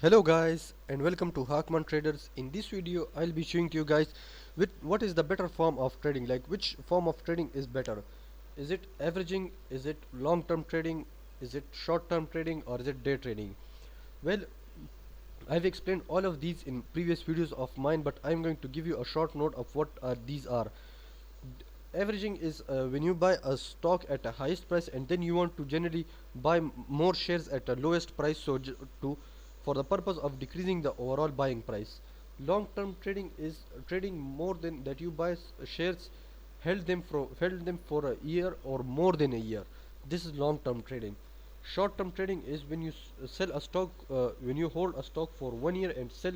Hello guys and welcome to Hakman Traders. In this video I'll be showing to you guys with what is the better form of trading, like which form of trading is better. Is it averaging, is it long term trading, is it short term trading, or is it day trading? Well, I've explained all of these in previous videos of mine, but I'm going to give you a short note of what these are. Averaging is when you buy a stock at a highest price and then you want to generally buy more shares at a lowest price, so to for the purpose of decreasing the overall buying price. Long term trading is trading more than that. You buy shares, held them for a year or more than a year. This is long term trading. Short term trading is when you sell a stock, when you hold a stock for 1 year and sell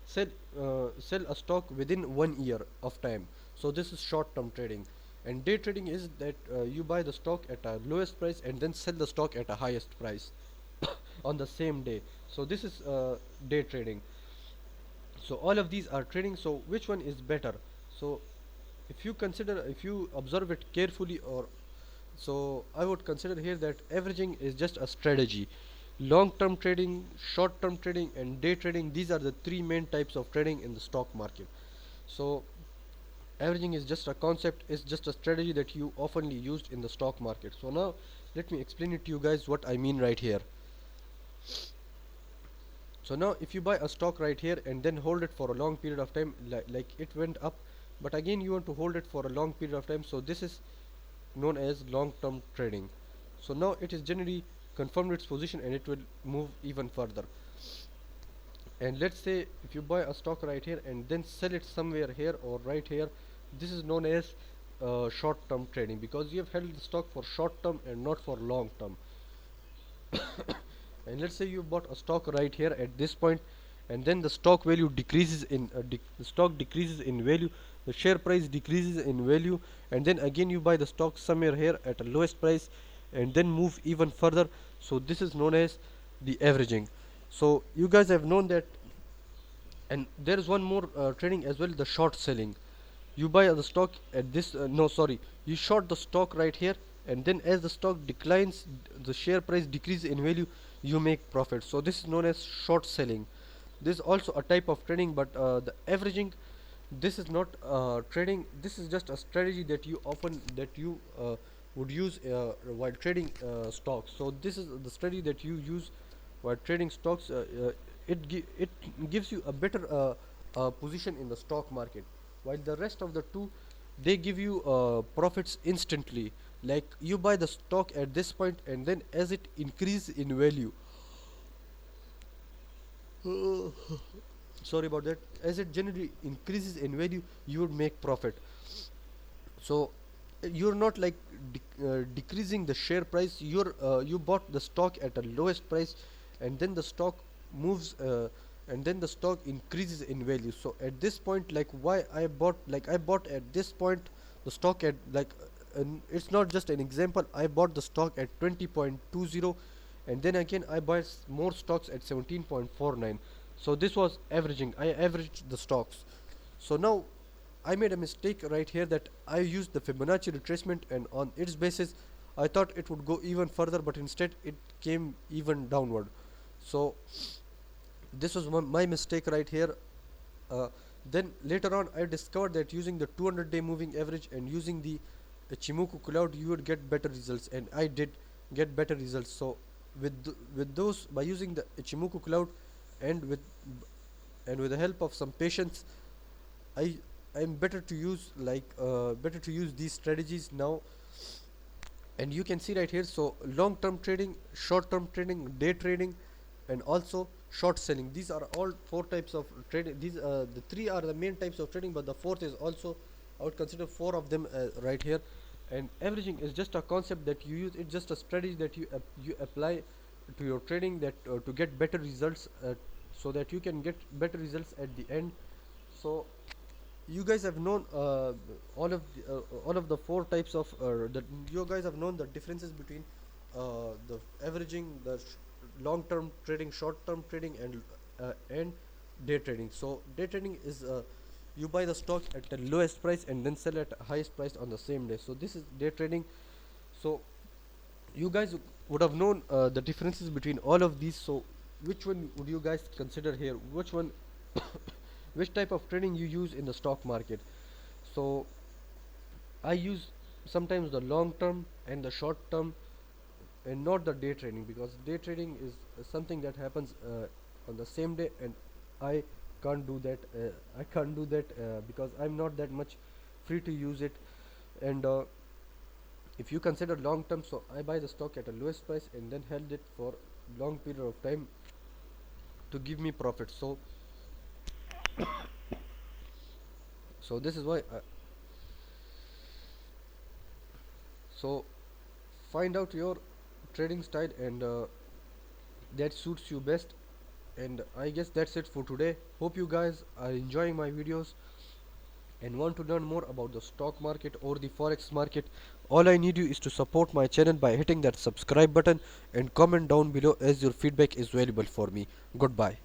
sell a stock within 1 year of time. So this is short term trading. And day trading is that you buy the stock at a lowest price and then sell the stock at a highest price on the same day. So this is day trading. So all of these are trading. So which one is better? So if you observe it carefully, or so I would consider here that averaging is just a strategy. Long term trading, short term trading, and day trading, these are the three main types of trading in the stock market. So averaging is just a concept, is just a strategy that you oftenly used in the stock market. So now let me explain it to you guys what I mean right here. So now if you buy a stock right here and then hold it for a long period of time, like it went up, but again you want to hold it for a long period of time, so this is known as long term trading. So now it is generally confirmed its position and it will move even further. And let's say if you buy a stock right here and then sell it somewhere here or right here, this is known as short term trading, because you have held the stock for short term and not for long term. And let's say you bought a stock right here at this point, and then the stock value decreases in the stock decreases in value, the share price decreases in value, and then again you buy the stock somewhere here at a lowest price and then move even further. So this is known as the averaging. So you guys have known that. And there is one more trading as well, the short selling. You buy the stock at this no sorry you short the stock right here, and then as the stock declines, the share price decreases in value, you make profit. So this is known as short selling. This is also a type of trading, but the averaging, this is not trading. This is just a strategy that you would use while trading stocks. So this is the strategy that you use while trading stocks. It gives you a better position in the stock market, while the rest of the two, they give you profits instantly. Like you buy the stock at this point, and then as it increases in value, sorry about that, as it generally increases in value, you would make profit. So you're not like decreasing the share price. You bought the stock at a lowest price, and then the stock moves and then the stock increases in value. So at this point, like why I bought at this point the stock at it's not just an example. I bought the stock at 20.20, and then again I buy more stocks at 17.49. So this was averaging. I averaged the stocks. So now I made a mistake right here, that I used the Fibonacci retracement, and on its basis I thought it would go even further, but instead it came even downward. So this was my mistake right here. Then later on I discovered that using the 200-day moving average and using the Ichimoku cloud, you would get better results, and I did get better results. So with those, by using the Ichimoku cloud and with the help of some patience, I I'm better to use better to use these strategies now. And you can see right here, so long term trading, short term trading, day trading, and also short selling, these are all four types of trading. These the three are the main types of trading, but the fourth is also, I would consider four of them right here. And averaging is just a concept that you use. It's just a strategy that you apply to your trading, that to get better results, so that you can get better results at the end. So you guys have known all of the four types of that you guys have known the differences between the averaging, the long term trading, short term trading, and day trading. So day trading is you buy the stock at the lowest price and then sell at highest price on the same day. So this is day trading. So you guys would have known the differences between all of these. So which one would you guys consider here? Which one, which type of trading you use in the stock market? So I use sometimes the long term and the short term, and not the day trading, because day trading is something that happens on the same day, and I can't do that. I can't do that because I'm not that much free to use it. And if you consider long term, so I buy the stock at a lowest price and then held it for long period of time to give me profit. So this is why so find out your trading style, and that suits you best. And I guess that's it for today. Hope you guys are enjoying my videos and want to learn more about the stock market or the forex market. All I need you is to support my channel by hitting that subscribe button and comment down below, as your feedback is valuable for me. Goodbye.